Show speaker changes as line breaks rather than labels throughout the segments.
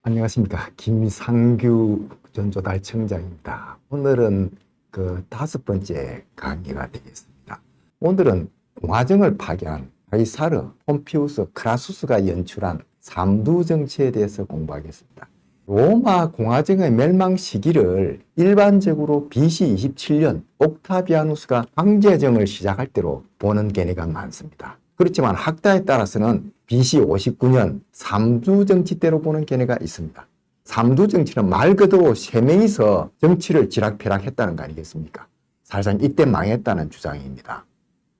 안녕하십니까. 김상규 전조달청장입니다. 오늘은 그 5번째 강의가 되겠습니다. 오늘은 공화정을 파괴한 가이사르, 폼피우스, 크라수스가 연출한 삼두정치에 대해서 공부하겠습니다. 로마 공화정의 멸망 시기를 일반적으로 BC 27년 옥타비아누스가 황제정을 시작할 때로 보는 견해가 많습니다. 그렇지만 학자에 따라서는 BC 59년 삼두정치 때로 보는 견해가 있습니다. 삼두정치는 말 그대로 세 명이서 정치를 지락펴락했다는 거 아니겠습니까? 사실상 이때 망했다는 주장입니다.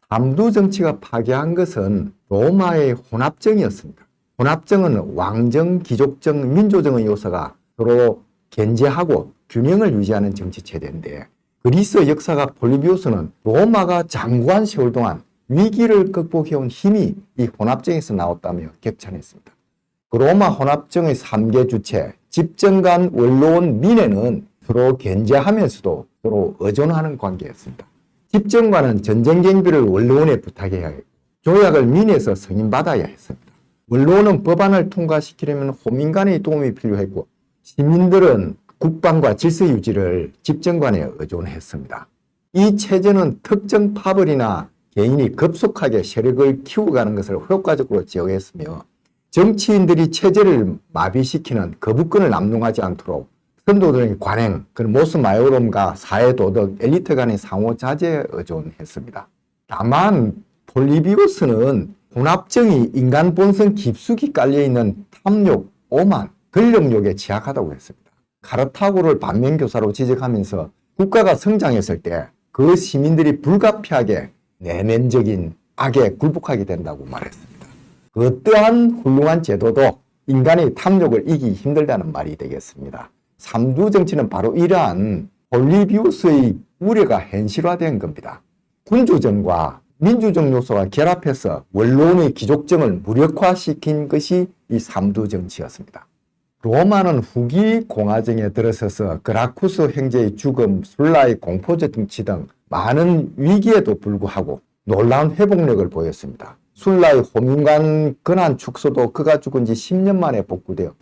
삼두정치가 파괴한 것은 로마의 혼합정이었습니다. 혼합정은 왕정, 귀족정, 민주정의 요소가 서로 견제하고 균형을 유지하는 정치체제인데, 그리스 역사가 폴리비우스는 로마가 장구한 세월 동안 위기를 극복해온 힘이 이 혼합정에서 나왔다며 격찬했습니다. 그 로마 혼합정의 3개 주체, 집정관, 원로원, 민회는 서로 견제하면서도 서로 의존하는 관계였습니다. 집정관은 전쟁 경비를 원로원에 부탁해야 했고, 조약을 민회에서 승인받아야 했습니다. 원로원은 법안을 통과시키려면 호민간의 도움이 필요했고, 시민들은 국방과 질서 유지를 집정관에 의존했습니다. 이 체제는 특정 파벌이나 개인이 급속하게 세력을 키워가는 것을 효과적으로 제어했으며, 정치인들이 체제를 마비시키는 거부권을 남용하지 않도록 선도들의 관행, 모스 마이오롬과 사회도덕, 엘리트 간의 상호자제에 의존했습니다. 다만 폴리비우스는 혼합정이 인간 본성 깊숙이 깔려있는 탐욕, 오만, 권력욕에 취약하다고 했습니다. 카르타고를 반면교사로 지적하면서 국가가 성장했을 때 그 시민들이 불가피하게 내면적인 악에 굴복하게 된다고 말했습니다. 어떠한 훌륭한 제도도 인간의 탐욕을 이기기 힘들다는 말이 되겠습니다. 삼두정치는 바로 이러한 폴리비우스의 우려가 현실화된 겁니다. 군주정과 민주정 요소가 결합해서 원로원의 귀족정을 무력화시킨 것이 이 삼두정치였습니다. 로마는 후기 공화정에 들어서서 그라쿠스 형제의 죽음, 술라의 공포제 정치 등 많은 위기에도 불구하고 놀라운 회복력을 보였습니다. 술라의 호민관 근한 축소도 그가 죽은 지 10년 만에 복구되었고,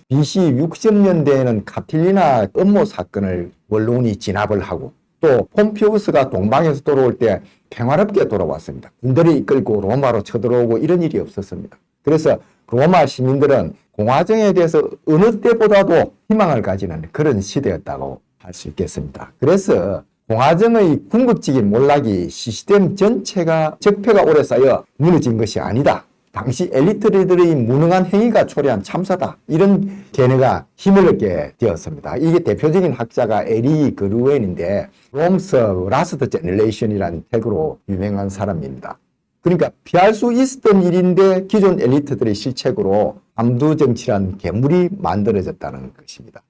BC 60년대에는 카틸리나 음모 사건을 원로원이 진압을 하고, 또 폼피우스가 동방에서 돌아올 때 평화롭게 돌아왔습니다. 군대를 이끌고 로마로 쳐들어오고 이런 일이 없었습니다. 그래서 로마 시민들은 공화정에 대해서 어느 때보다도 희망을 가지는 그런 시대였다고 할 수 있겠습니다. 그래서 공화정의 궁극적인 몰락이 시스템 전체가 적폐가 오래 쌓여 무너진 것이 아니다. 당시 엘리트들의 무능한 행위가 초래한 참사다. 이런 견해가 힘을 얻게 되었습니다. 이게 대표적인 학자가 에리 그루엔인데 롬스 라스트 제너레이션이라는 책으로 유명한 사람입니다. 그러니까 피할 수 있었던 일인데 기존 엘리트들의 실책으로 삼두정치란 괴물이 만들어졌다는 것입니다.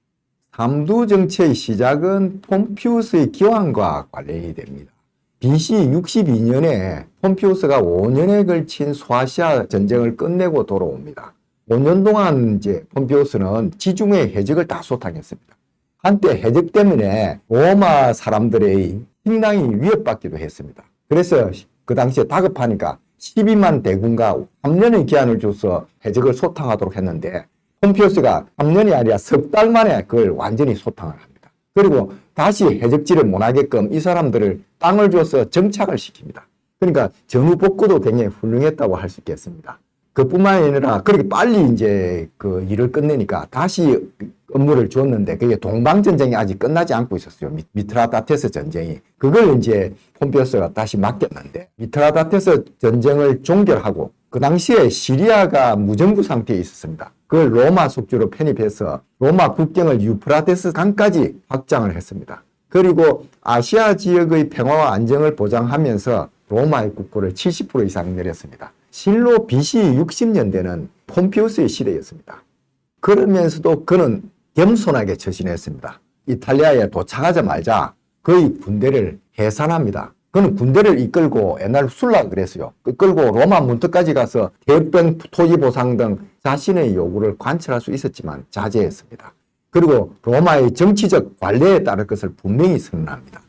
삼두정치의 시작은 폼피우스의 기왕과 관련이 됩니다. BC 62년에 폼피우스가 5년에 걸친 소아시아 전쟁을 끝내고 돌아옵니다. 5년 동안 이제 폼피우스는 지중해 해적을 다 소탕했습니다. 한때 해적 때문에 로마 사람들의 식량이 위협받기도 했습니다. 그래서 그 당시에 다급하니까 12만 대군과 3년의 기한을 줘서 해적을 소탕하도록 했는데, 폼피우스가 3년이 아니라 석 달 만에 그걸 완전히 소탕을 합니다. 그리고 다시 해적지를 못하게끔 이 사람들을 땅을 줘서 정착을 시킵니다. 그러니까 전후 복구도 굉장히 훌륭했다고 할 수 있겠습니다. 그뿐만 아니라 그렇게 빨리 이제 그 일을 끝내니까 다시 업무를 줬는데, 그게 동방전쟁이 아직 끝나지 않고 있었어요. 미트라다테스 전쟁이. 그걸 이제 폼피우스가 다시 맡겼는데, 미트라다테스 전쟁을 종결하고 그 당시에 시리아가 무정부 상태에 있었습니다. 그걸 로마 속주로 편입해서 로마 국경을 유프라테스 강까지 확장을 했습니다. 그리고 아시아 지역의 평화와 안정을 보장하면서 로마의 국부를 70% 이상 내렸습니다. 실로 BC 60년대는 폼피우스의 시대였습니다. 그러면서도 그는 겸손하게 처신했습니다. 이탈리아에 도착하자마자 거의 군대를 해산합니다. 그는 군대를 이끌고, 옛날 술라 그랬어요. 이끌고 로마 문턱까지 가서 대병 토지 보상 등 자신의 요구를 관철할 수 있었지만 자제했습니다. 그리고 로마의 정치적 관례에 따를 것을 분명히 선언합니다.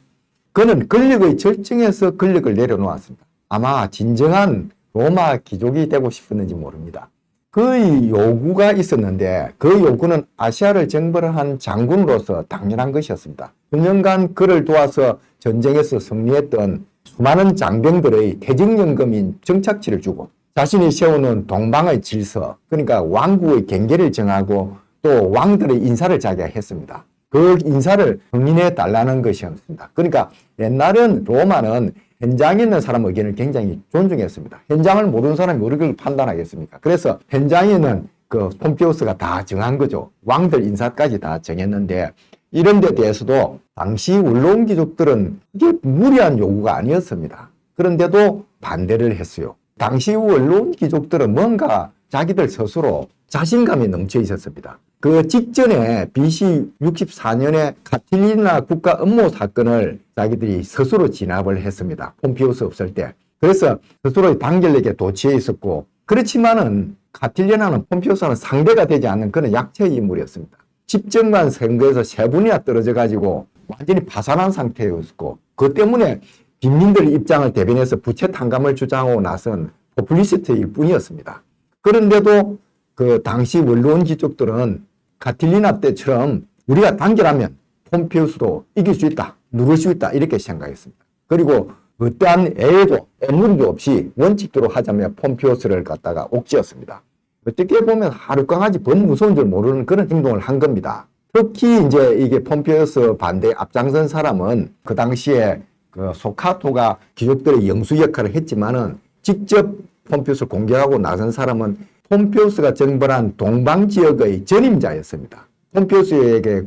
그는 권력의 절정에서 권력을 내려놓았습니다. 아마 진정한 로마 귀족이 되고 싶었는지 모릅니다. 그 요구가 있었는데 그 요구는 아시아를 정벌한 장군으로서 당연한 것이었습니다. 9년간 그를 도와서 전쟁에서 승리했던 수많은 장병들의 퇴직연금인 정착지를 주고 자신이 세우는 동방의 질서, 그러니까 왕국의 경계를 정하고 또 왕들의 인사를 자기가 했습니다. 그 인사를 승인해 달라는 것이었습니다. 그러니까 옛날은 로마는 현장에 있는 사람 의견을 굉장히 존중했습니다. 현장을 모르는 사람이 어떻게 판단하겠습니까? 그래서 현장에 있는 그 폼피우스가 다 정한 거죠. 왕들 인사까지 다 정했는데 이런 데 대해서도 당시 원로원 귀족들은 이게 무리한 요구가 아니었습니다. 그런데도 반대를 했어요. 당시 원로원 귀족들은 뭔가 자기들 스스로 자신감이 넘쳐 있었습니다. 그 직전에 BC 64년에 카틸리나 국가 음모 사건을 자기들이 스스로 진압을 했습니다. 폼피우스 없을 때. 그래서 스스로의 단결력에 도취해 있었고, 그렇지만은 카틸리나는 폼피우스는 상대가 되지 않는 그런 약체의 인물이었습니다. 집정관 선거에서 3분이나 떨어져 가지고 완전히 파산한 상태였고, 그 때문에 빈민들의 입장을 대변해서 부채 탕감을 주장하고 나선 포퓰리스트일 뿐이었습니다. 그런데도 그 당시 원로원 귀족들은 카틸리나 때처럼 우리가 단결하면 폼피우스도 이길 수 있다, 누를 수 있다 이렇게 생각했습니다. 그리고 어떠한 애무리도 없이 원칙대로 하자며 폼피우스를 갖다가 옥죄었습니다. 어떻게 보면 하루 강아지 범 무서운 줄 모르는 그런 행동을 한 겁니다. 특히 이제 이게 폼피우스 반대에 앞장선 사람은 그 당시에 그 소카토가 귀족들의 영수 역할을 했지만은 직접 폼피우스를 공격하고 나선 사람은 폼피우스가 정벌한 동방 지역의 전임자였습니다. 폼피우스에게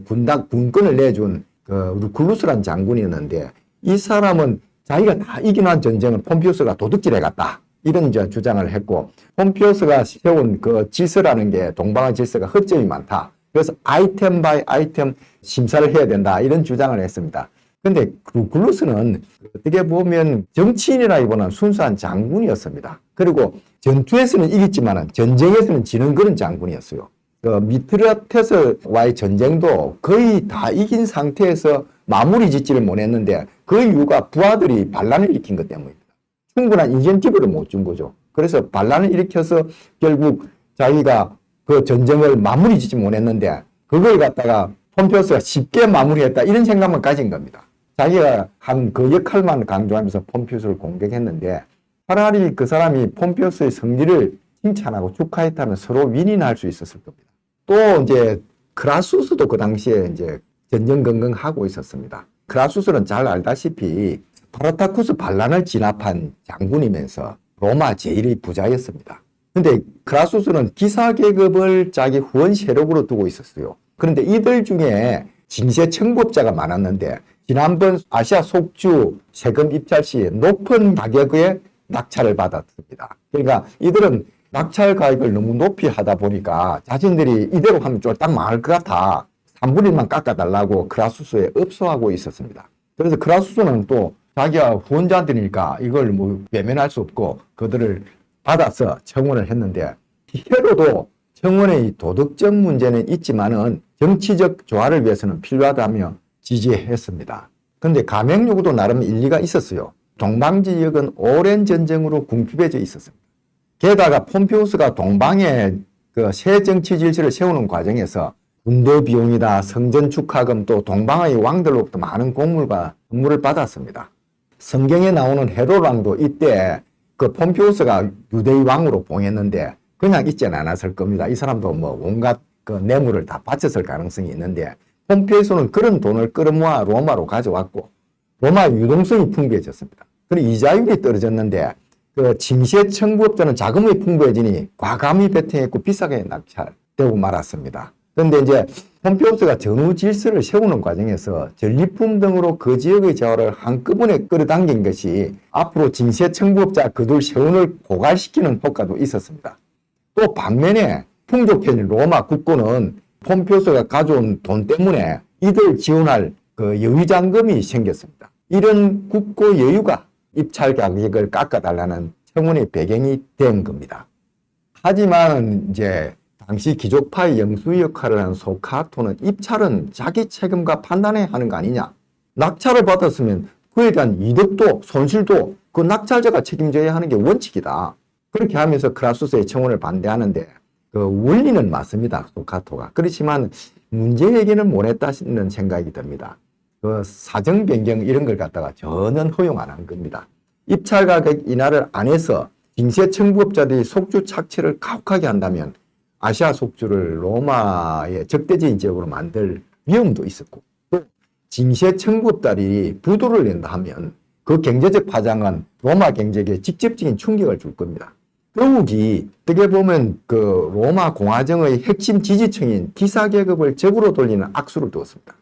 군권을 내준 그 루쿨루스란 장군이었는데 이 사람은 자기가 다 이겨난 전쟁을 폼피우스가 도둑질해 갔다. 이런 주장을 했고 폼피우스가 세운 그 질서라는 게 동방의 질서가 허점이 많다. 그래서 아이템 바이 아이템 심사를 해야 된다. 이런 주장을 했습니다. 근데 루쿨루스는 어떻게 보면 정치인이라기보다는 순수한 장군이었습니다. 그리고 전투에서는 이겼지만 전쟁에서는 지는 그런 장군이었어요. 미트라테스와의 전쟁도 거의 다 이긴 상태에서 마무리 짓지를 못했는데 그 이유가 부하들이 반란을 일으킨 것 때문입니다. 충분한 인센티브를 못 준 거죠. 그래서 반란을 일으켜서 결국 자기가 그 전쟁을 마무리 짓지 못했는데 그걸 갖다가 폼피우스가 쉽게 마무리했다 이런 생각만 가진 겁니다. 자기가 한 그 역할만 강조하면서 폼피우스를 공격했는데 차라리 그 사람이 폼피우스의 승리를 칭찬하고 축하했다면 서로 윈윈할 수 있었을 겁니다. 또 이제 크라수스도 그 당시에 이제 전전긍긍하고 있었습니다. 크라수스는 잘 알다시피 스파르타쿠스 반란을 진압한 장군이면서 로마 제1의 부자였습니다. 근데 크라수스는 기사 계급을 자기 후원 세력으로 두고 있었어요. 그런데 이들 중에 징세 청구업자가 많았는데 지난번 아시아 속주 세금 입찰 시 높은 가격에 낙찰을 받았습니다. 그러니까 이들은 낙찰 가격을 너무 높이 하다 보니까 자신들이 이대로 하면 쫄딱 망할 것 같아 3분의 1만 깎아달라고 크라수스에 업소하고 있었습니다. 그래서 크라수스는 또 자기가 후원자들이니까 이걸 뭐 외면할 수 없고 그들을 받아서 청원을 했는데 히에로도 청원의 도덕적 문제는 있지만은 정치적 조화를 위해서는 필요하다며 지지했습니다. 그런데 가맹 요구도 나름 일리가 있었어요. 동방 지역은 오랜 전쟁으로 궁핍해져 있었습니다. 게다가 폼피우스가 동방에 그 새 정치 질서를 세우는 과정에서 군대 비용이다, 성전 축하금 또 동방의 왕들로부터 많은 공물과 선물을 받았습니다. 성경에 나오는 헤롯 왕도 이때 그 폼피우스가 유대의 왕으로 봉했는데 그냥 있지는 않았을 겁니다. 이 사람도 뭐 온갖 그 뇌물을 다 바쳤을 가능성이 있는데 폼피우스는 그런 돈을 끌어모아 로마로 가져왔고 로마 유동성이 풍부해졌습니다. 그리고 이자율이 떨어졌는데 그 징세 청구업자는 자금이 풍부해지니 과감히 베팅했고 비싸게 낙찰되고 말았습니다. 그런데 이제 폼피우스가 전후 질서를 세우는 과정에서 전리품 등으로 그 지역의 재화를 한꺼번에 끌어당긴 것이 앞으로 징세 청구업자 그들 세운을 고갈시키는 효과도 있었습니다. 또 반면에 풍족해진 로마 국고는 폼피우스가 가져온 돈 때문에 이들 지원할 그 여유자금이 생겼습니다. 이런 국고 여유가 입찰 가격을 깎아달라는 청원의 배경이 된 겁니다. 하지만 이제 당시 귀족파의 영수 역할을 한 소카토는 입찰은 자기 책임과 판단해 하는 거 아니냐. 낙찰을 받았으면 그에 대한 이득도 손실도 그 낙찰자가 책임져야 하는 게 원칙이다. 그렇게 하면서 크라수스의 청원을 반대하는데 그 원리는 맞습니다. 카토가. 그렇지만 문제 해결은 못했다는 생각이 듭니다. 그 사정 변경 이런 걸 갖다가 전혀 허용 안 한 겁니다. 입찰 가격 인하를 안 해서 징세 청부업자들이 속주 착취를 가혹하게 한다면 아시아 속주를 로마의 적대적인 지역으로 만들 위험도 있었고, 또 징세 청부업자들이 부도를 낸다 하면 그 경제적 파장은 로마 경제에 직접적인 충격을 줄 겁니다. 더욱이 어떻게 보면 그 로마 공화정의 핵심 지지층인 기사계급을 적으로 돌리는 악수를 두었습니다.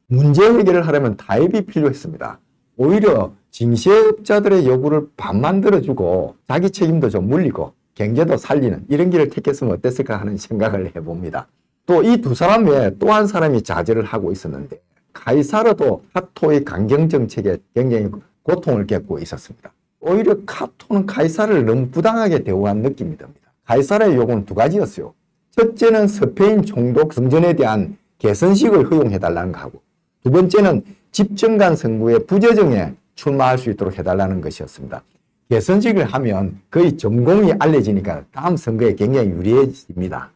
문제 해결을 하려면 타협이 필요했습니다. 오히려 징세업자들의 요구를 반만 들어주고 자기 책임도 좀 물리고 경제도 살리는 이런 길을 택했으면 어땠을까 하는 생각을 해봅니다. 또 이 두 사람 외에 또 한 사람이 자제를 하고 있었는데 카이사르도 카토의 강경 정책에 굉장히 고통을 겪고 있었습니다. 오히려 카토는 카이사르를 너무 부당하게 대우한 느낌이 듭니다. 카이사르의 요구는 두 가지였어요. 첫째는 스페인 총독 승전에 대한 개선식을 허용해달라는 거하고, 두 번째는 집정관 선거의 부재정에 출마할 수 있도록 해달라는 것이었습니다. 개선식을 하면 거의 전공이 알려지니까 다음 선거에 굉장히 유리해집니다.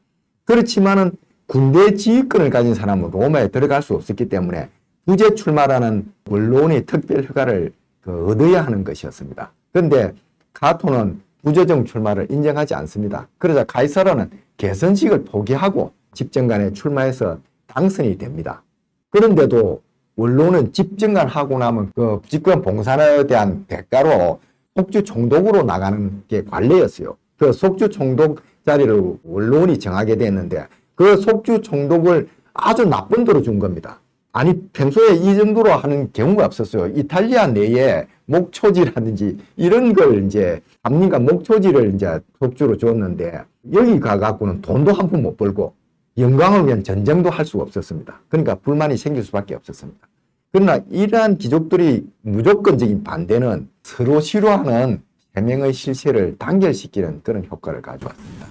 그렇지만은 군대 지휘권을 가진 사람은 로마에 들어갈 수 없었기 때문에 부재 출마라는 원로원의 특별 허가를 얻어야 하는 것이었습니다. 그런데 카토는 부재정 출마를 인정하지 않습니다. 그러자 카이사르는 개선식을 포기하고 집정관에 출마해서 당선이 됩니다. 그런데도 원로는 집정관 하고 나면 그 집권 봉산에 대한 대가로 속주 총독으로 나가는 게 관례였어요. 그 속주 총독 자리를 원로원이 정하게 됐는데 그 속주 총독을 아주 나쁜 대로 준 겁니다. 아니 평소에 이 정도로 하는 경우가 없었어요. 이탈리아 내에 목초지라든지 이런 걸 이제 잡림과 목초지를 이제 속주로 줬는데 여기 가갖고는 돈도 한 푼 못 벌고 영광을 위한 전쟁도 할 수가 없었습니다. 그러니까 불만이 생길 수밖에 없었습니다. 그러나 이러한 귀족들이 무조건적인 반대는 서로 싫어하는 해명의 실체를 단결시키는 그런 효과를 가져왔습니다.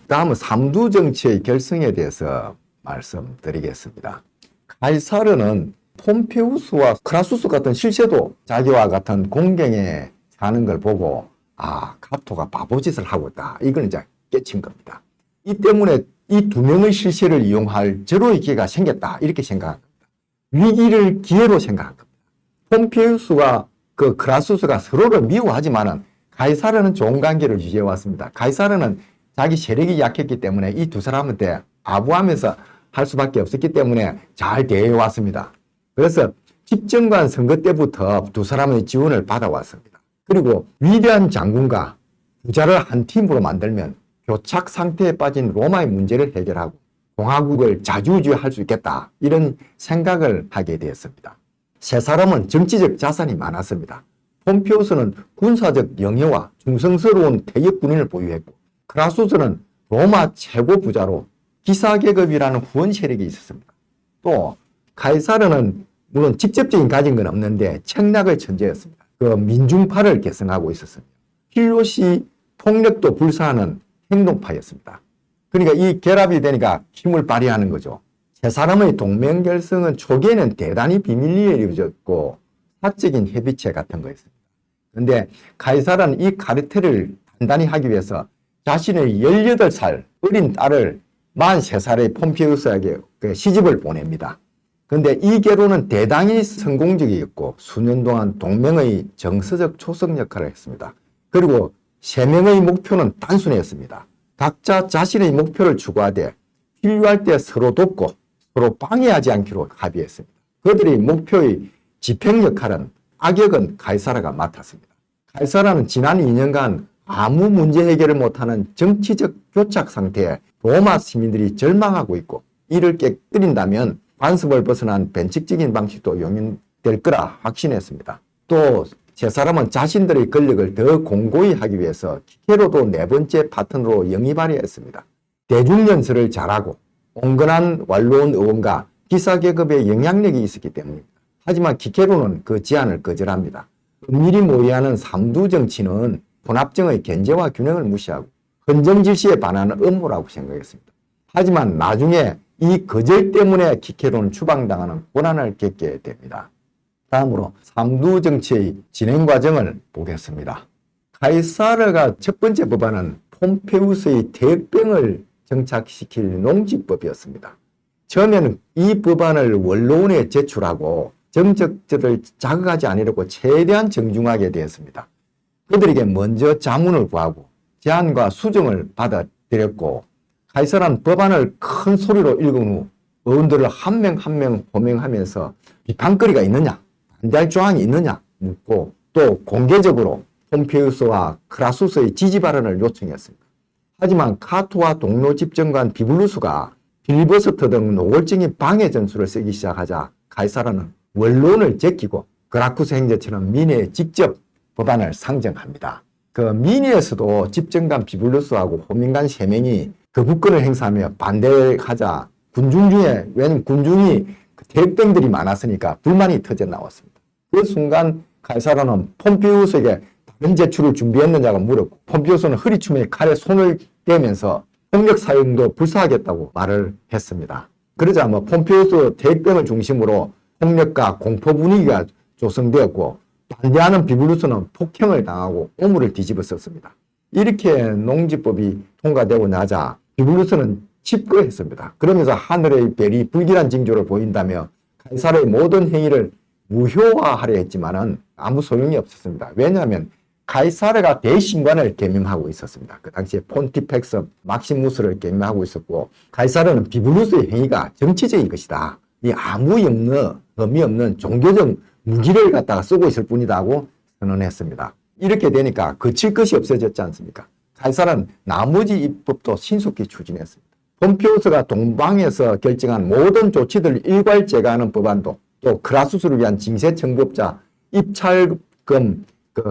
다음은 삼두 정치의 결성에 대해서 말씀드리겠습니다. 카이사르는 폼페우스와 크라수스 같은 실세도 자기와 같은 공경에 사는 걸 보고 카토가 바보짓을 하고 있다. 이걸 이제 깨친 겁니다. 이 때문에 이 두 명의 실세를 이용할 제로의 기회가 생겼다. 이렇게 생각한 겁니다. 위기를 기회로 생각한 겁니다. 폼페우스와 그 크라수스가 서로를 미워하지만은 카이사르는 좋은 관계를 유지해 왔습니다. 카이사르는 자기 세력이 약했기 때문에 이 두 사람한테 아부하면서 할 수밖에 없었기 때문에 잘 대해 왔습니다. 그래서 집정관 선거 때부터 두 사람의 지원을 받아왔습니다. 그리고 위대한 장군과 부자를 한 팀으로 만들면 교착 상태에 빠진 로마의 문제를 해결하고 공화국을 자주유지할 수 있겠다. 이런 생각을 하게 되었습니다. 세 사람은 정치적 자산이 많았습니다. 폼페우스는 군사적 영예와 충성스러운 퇴역 군인을 보유했고 크라수스는 로마 최고 부자로 기사계급이라는 후원 세력이 있었습니다. 또 카이사르는 물론 직접적인 가진 건 없는데 청락의 천재였습니다. 그 민중파를 계승하고 있었습니다. 필요시 폭력도 불사하는 행동파였습니다. 그러니까 이 결합이 되니까 힘을 발휘하는 거죠. 세 사람의 동맹결성은 초기에는 대단히 비밀리에 이루어졌고 사적인 협의체 같은 거였습니다. 그런데 카이사르는 이 카르텔을 단단히 하기 위해서 자신의 18살 어린 딸을 43살의 폼페우스에게 시집을 보냅니다. 그런데 이 결혼은 대단히 성공적이었고 수년 동안 동맹의 정서적 초석 역할을 했습니다. 그리고 세 명의 목표는 단순했습니다. 각자 자신의 목표를 추구하되 필요할 때 서로 돕고 서로 방해하지 않기로 합의했습니다. 그들의 목표의 집행 역할은 악역은 카이사르가 맡았습니다. 카이사르는 지난 2년간 아무 문제 해결을 못하는 정치적 교착 상태에 로마 시민들이 절망하고 있고 이를 깨뜨린다면 관습을 벗어난 변칙적인 방식도 용인될 거라 확신했습니다. 또 세 사람은 자신들의 권력을 더 공고히 하기 위해서 키케로도 네 번째 파트너로 영입하려 했습니다. 대중연설을 잘하고 온건한 완로원 의원과 기사계급의 영향력이 있었기 때문입니다. 하지만 키케로는 그 제안을 거절합니다. 은밀히 모의하는 삼두 정치는 혼합정의 견제와 균형을 무시하고 헌정질서에 반하는 음모라고 생각했습니다. 하지만 나중에 이 거절 때문에 키케로는 추방당하는 고난을 겪게 됩니다. 다음으로 삼두 정치의 진행 과정을 보겠습니다. 카이사르가 첫 번째 법안은 폼페우스의 퇴역병을 정착시킬 농지법이었습니다. 처음에는 이 법안을 원로원에 제출하고 정적들을 자극하지 않으려고 최대한 정중하게 되었습니다. 그들에게 먼저 자문을 구하고 제안과 수정을 받아들였고 카이사르는 법안을 큰 소리로 읽은 후 의원들을 한 명 한 명 호명하면서 비판거리가 있느냐, 반대할 조항이 있느냐 묻고 또 공개적으로 폼페이우스와 크라수스의 지지 발언을 요청했습니다. 하지만 카토와 동료 집정관 비블루스가 필리버스터 등 노골적인 방해 전술을 쓰기 시작하자 카이사르는 원론을 제끼고 그라쿠스 행제처럼 민회에 직접 법안을 상정합니다. 그 민회에서도 집정관 비블루스하고 호민관 3명이 거부권을 행사하며 반대하자 군중 중에, 왜냐면 군중이 대병들이 많았으니까 불만이 터져 나왔습니다. 그 순간 카이사르는 폼페이우스에게 다른 제출을 준비했느냐고 물었고 폼페이우스는 허리춤에 칼에 손을 대면서 폭력 사용도 불사하겠다고 말을 했습니다. 그러자 폼페이우스 대병을 중심으로 폭력과 공포 분위기가 조성되었고 반대하는 비블루스는 폭행을 당하고 오물을 뒤집었었습니다. 이렇게 농지법이 통과되고 나자 비블루스는 집거했습니다. 그러면서 하늘의 별이 불길한 징조를 보인다며 카이사르의 모든 행위를 무효화하려 했지만은 아무 소용이 없었습니다. 왜냐하면 카이사르가 대신관을 겸임하고 있었습니다. 그 당시에 폰티펙스 막시무스를 겸임하고 있었고 카이사르는 비블루스의 행위가 정치적인 것이다. 이 아무 의미 없는 종교적 무기를 갖다가 쓰고 있을 뿐이다 하고 선언했습니다. 이렇게 되니까 거칠 것이 없어졌지 않습니까? 카이사르는 나머지 입법도 신속히 추진했습니다. 폼페이우스가 동방에서 결정한 모든 조치들을 일괄 제거하는 법안도 또 크라수스를 위한 징세 청구업자 입찰금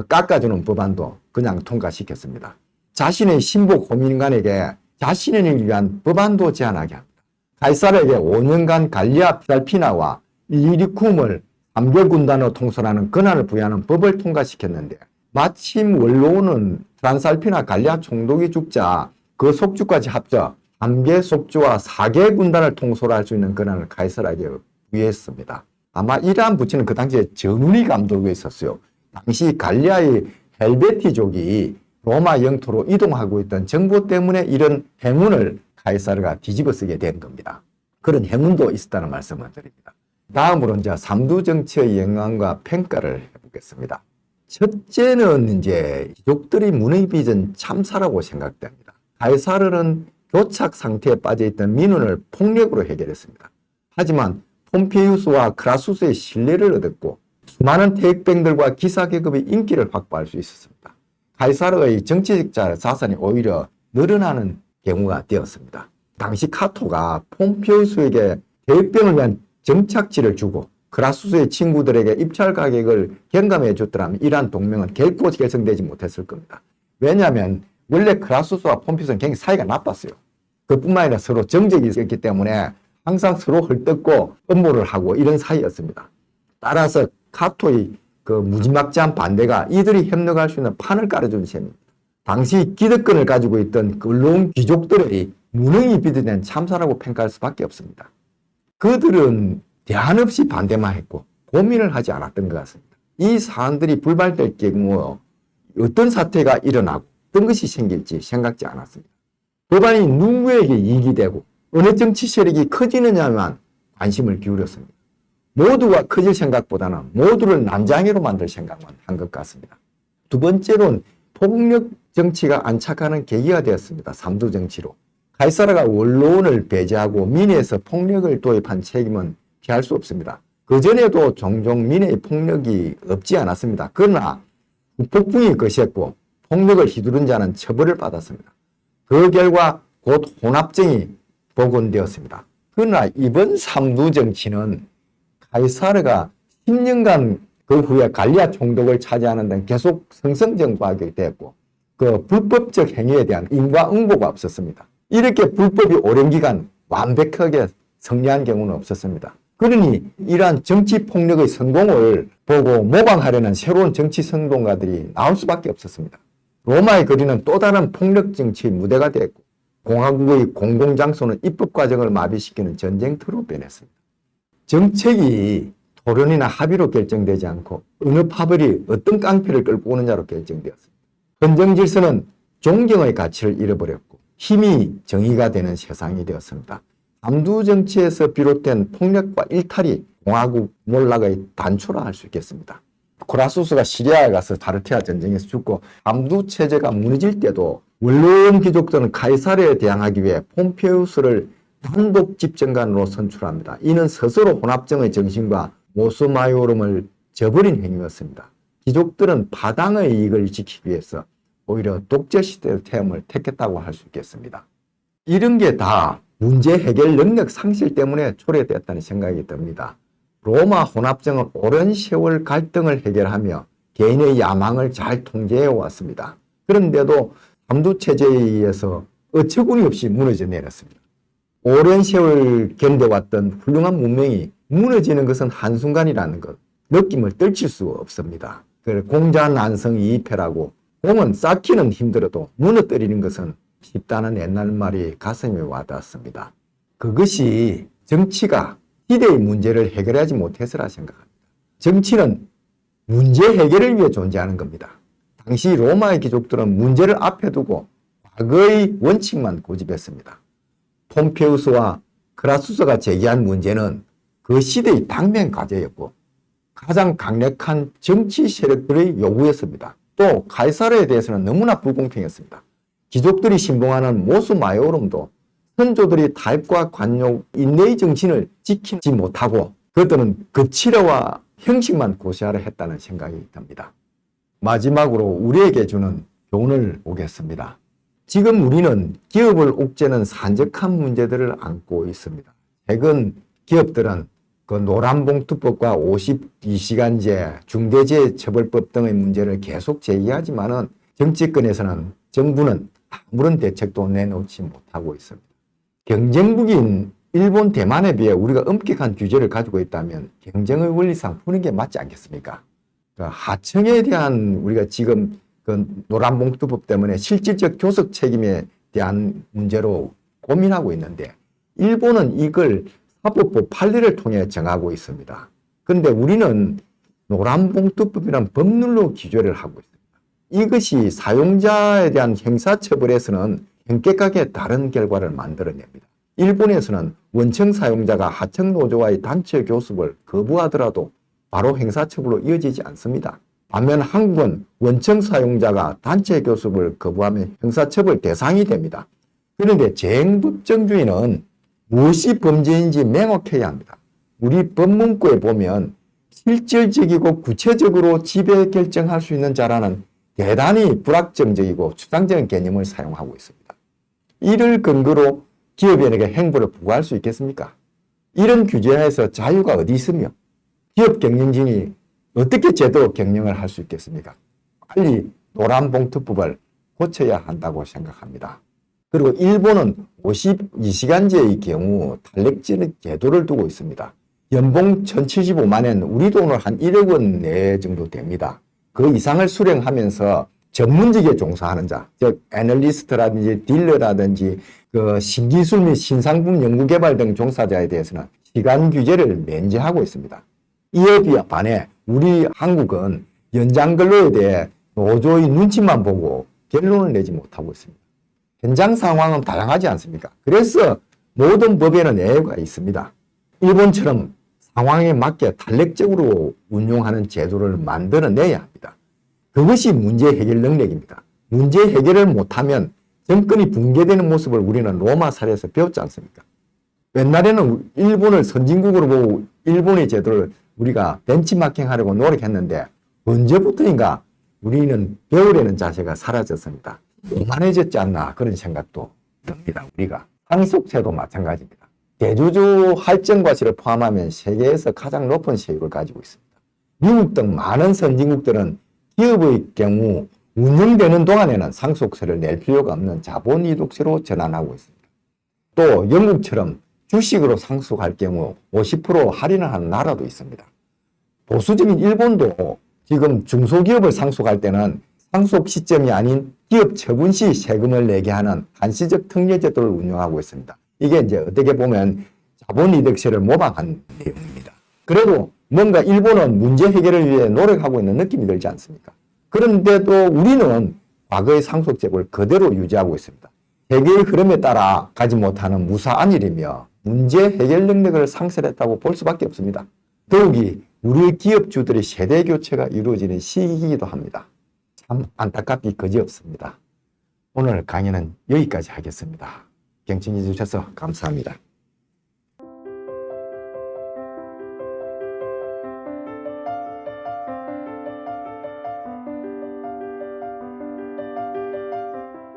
깎아주는 법안도 그냥 통과시켰습니다. 자신의 신복 호민관에게 자신을 위한 법안도 제안하게 합니다. 카이사르에게 5년간 갈리아 피살피나와 일리리쿰을 3개월 군단으로 통솔하는 권한을 부여하는 법을 통과시켰는데 마침 원로원은 트란살피나 갈리아 총독이 죽자 그 속주까지 합쳐 3개 속주와 4개 군단을 통솔할 수 있는 권한을 카이사르에게 부여했습니다. 아마 이러한 부치는 그 당시에 전운이 감독에 있었어요. 당시 갈리아의 헬베티족이 로마 영토로 이동하고 있던 정보 때문에 이런 행운을 카이사르가 뒤집어쓰게 된 겁니다. 그런 행운도 있었다는 말씀을 드립니다. 다음으로 이제 삼두 정치의 영향과 평가를 해보겠습니다. 첫째는 이제 귀족들이 문의빚은 참사라고 생각됩니다. 카이사르는 교착 상태에 빠져있던 민원을 폭력으로 해결했습니다. 하지만 폼페이우스와 크라수스의 신뢰를 얻었고 수많은 태익병들과 기사계급의 인기를 확보할 수 있었습니다. 카이사르의 정치적 자산이 오히려 늘어나는 경우가 되었습니다. 당시 카토가 폼페이우스에게 태익병을 위한 정착지를 주고 크라수스의 친구들에게 입찰 가격을 경감해 줬더라면 이러한 동맹은 결코 결성되지 못했을 겁니다. 왜냐하면 원래 크라수스와 폼페이우스는 굉장히 사이가 나빴어요. 그뿐만 아니라 서로 정적이 있었기 때문에 항상 서로 헐뜯고 업무를 하고 이런 사이였습니다. 따라서 카토의 그 무지막지한 반대가 이들이 협력할 수 있는 판을 깔아준 셈입니다. 당시 기득권을 가지고 있던 언론 귀족들의 무능이 비롯된 참사라고 평가할 수밖에 없습니다. 그들은 대안 없이 반대만 했고 고민을 하지 않았던 것 같습니다. 이 사안들이 불발될 경우 어떤 사태가 일어나고 어떤 것이 생길지 생각지 않았습니다. 법안이 누구에게 이익이 되고 어느 정치 세력이 커지느냐만 관심을 기울였습니다. 모두가 커질 생각보다는 모두를 난장이로 만들 생각만 한 것 같습니다. 두 번째로는 폭력 정치가 안착하는 계기가 되었습니다. 삼두 정치로. 카이사르가 원로원을 배제하고 민회에서 폭력을 도입한 책임은 피할 수 없습니다. 그전에도 종종 민회의 폭력이 없지 않았습니다. 그러나 폭풍이 거셌고 폭력을 휘두른 자는 처벌을 받았습니다. 그 결과 곧 혼합정이 복원되었습니다. 그러나 이번 삼두 정치는 카이사르가 10년간 그 후에 갈리아 총독을 차지하는 등 계속 성성정과하게 되었고 그 불법적 행위에 대한 인과응보가 없었습니다. 이렇게 불법이 오랜 기간 완벽하게 성리한 경우는 없었습니다. 그러니 이러한 정치 폭력의 성공을 보고 모방하려는 새로운 정치 선동가들이 나올 수밖에 없었습니다. 로마의 거리는 또 다른 폭력 정치의 무대가 되었고 공화국의 공공장소는 입법 과정을 마비시키는 전쟁터로 변했습니다. 정책이 토론이나 합의로 결정되지 않고 어느 파벌이 어떤 깡패를 끌고 오느냐로 결정되었습니다. 헌정 질서는 존경의 가치를 잃어버렸고 힘이 정의가 되는 세상이 되었습니다. 삼두 정치에서 비롯된 폭력과 일탈이 공화국 몰락의 단초라 할 수 있겠습니다. 코라수스가 시리아에 가서 바르테아 전쟁에서 죽고 삼두 체제가 무너질 때도 원로원 귀족들은 카이사르에 대항하기 위해 폼페우스를 단독 집정관으로 선출합니다. 이는 스스로 혼합정의 정신과 모스마이오름을 저버린 행위였습니다. 귀족들은 파당의 이익을 지키기 위해서 오히려 독재 시대의 태음을 택했다고 할 수 있겠습니다. 이런 게 다 문제 해결 능력 상실 때문에 초래되었다는 생각이 듭니다. 로마 혼합정은 오랜 세월 갈등을 해결하며 개인의 야망을 잘 통제해 왔습니다. 그런데도 삼두체제에 의해서 어처구니 없이 무너져 내렸습니다. 오랜 세월 견뎌왔던 훌륭한 문명이 무너지는 것은 한순간이라는 것, 느낌을 떨칠 수 없습니다. 공자난성이입해라고 공은 쌓기는 힘들어도 무너뜨리는 것은 쉽다는 옛날 말이 가슴에 와닿았습니다. 그것이 정치가 시대의 문제를 해결하지 못해서라 생각합니다. 정치는 문제 해결을 위해 존재하는 겁니다. 당시 로마의 귀족들은 문제를 앞에 두고 과거의 원칙만 고집했습니다. 폼페우스와 크라수스가 제기한 문제는 그 시대의 당면 과제였고 가장 강력한 정치 세력들의 요구였습니다. 또 카이사르에 대해서는 너무나 불공평했습니다. 귀족들이 신봉하는 모스 마이오름도 선조들이 타협과 관용, 인내의 정신을 지키지 못하고 그들은 거칠어와 형식만 고시하려 했다는 생각이 듭니다. 마지막으로 우리에게 주는 교훈을 보겠습니다. 지금 우리는 기업을 옥죄는 산적한 문제들을 안고 있습니다. 최근 기업들은 그 노란봉투법과 52시간제, 중대재해처벌법 등의 문제를 계속 제기하지만은 정치권에서는 정부는 아무런 대책도 내놓지 못하고 있습니다. 경쟁국인 일본, 대만에 비해 우리가 엄격한 규제를 가지고 있다면 경쟁의 원리상 푸는 게 맞지 않겠습니까? 그러니까 하청에 대한 우리가 지금 그 노란봉투법 때문에 실질적 교섭 책임에 대한 문제로 고민하고 있는데 일본은 이걸 사법부 판례를 통해 정하고 있습니다. 그런데 우리는 노란봉투법이라는 법률로 규제를 하고 있습니다. 이것이 사용자에 대한 형사처벌에서는 현격하게 다른 결과를 만들어냅니다. 일본에서는 원청 사용자가 하청 노조와의 단체 교섭을 거부하더라도 바로 형사처벌로 이어지지 않습니다. 반면 한국은 원청 사용자가 단체 교섭을 거부하면 형사처벌 대상이 됩니다. 그런데 재행법정주의는 무엇이 범죄인지 명확해야 합니다. 우리 법문구에 보면 실질적이고 구체적으로 지배 결정할 수 있는 자라는 대단히 불확정적이고 추상적인 개념을 사용하고 있습니다. 이를 근거로 기업인에게 행보를 부과할 수 있겠습니까? 이런 규제하에서 자유가 어디 있으며 기업 경영진이 어떻게 제대로 경영을 할 수 있겠습니까? 빨리 노란봉투법을 고쳐야 한다고 생각합니다. 그리고 일본은 52시간제의 경우 탄력적 제도를 두고 있습니다. 연봉 1,075만 엔, 우리 돈으로 한 1억 원 내 정도 됩니다. 그 이상을 수령하면서 전문직에 종사하는 자, 즉 애널리스트라든지 딜러라든지 그 신기술 및 신상품 연구개발 등 종사자에 대해서는 시간 규제를 면제하고 있습니다. 이에 반해 우리 한국은 연장근로에 대해 노조의 눈치만 보고 결론을 내지 못하고 있습니다. 현장 상황은 다양하지 않습니까? 그래서 모든 법에는 예외가 있습니다. 일본처럼 상황에 맞게 탄력적으로 운용하는 제도를 만들어내야 합니다. 그것이 문제 해결 능력입니다. 문제 해결을 못하면 정권이 붕괴되는 모습을 우리는 로마 사례에서 배웠지 않습니까? 옛날에는 일본을 선진국으로 보고 일본의 제도를 우리가 벤치마킹하려고 노력했는데 언제부터인가 우리는 배우려는 자세가 사라졌습니다. 오만해졌지 않나 그런 생각도 듭니다. 우리가 상속세도 마찬가지입니다. 대주주 할증과세를 포함하면 세계에서 가장 높은 세율을 가지고 있습니다. 미국 등 많은 선진국들은 기업의 경우 운영되는 동안에는 상속세를 낼 필요가 없는 자본이득세로 전환하고 있습니다. 또 영국처럼 주식으로 상속할 경우 50% 할인을 하는 나라도 있습니다. 보수적인 일본도 지금 중소기업을 상속할 때는 상속 시점이 아닌 기업 처분 시 세금을 내게 하는 한시적 특례제도를 운영하고 있습니다. 이게 이제 어떻게 보면 자본이득세를 모방한 내용입니다. 그래도 뭔가 일본은 문제 해결을 위해 노력하고 있는 느낌이 들지 않습니까? 그런데도 우리는 과거의 상속제도를 그대로 유지하고 있습니다. 세계의 흐름에 따라 가지 못하는 무사한 일이며 문제 해결 능력을 상실했다고 볼 수밖에 없습니다. 더욱이 우리 기업주들의 세대 교체가 이루어지는 시기이기도 합니다. 참 안타깝기 그지없습니다. 오늘 강의는 여기까지 하겠습니다. 경청해 주셔서 감사합니다.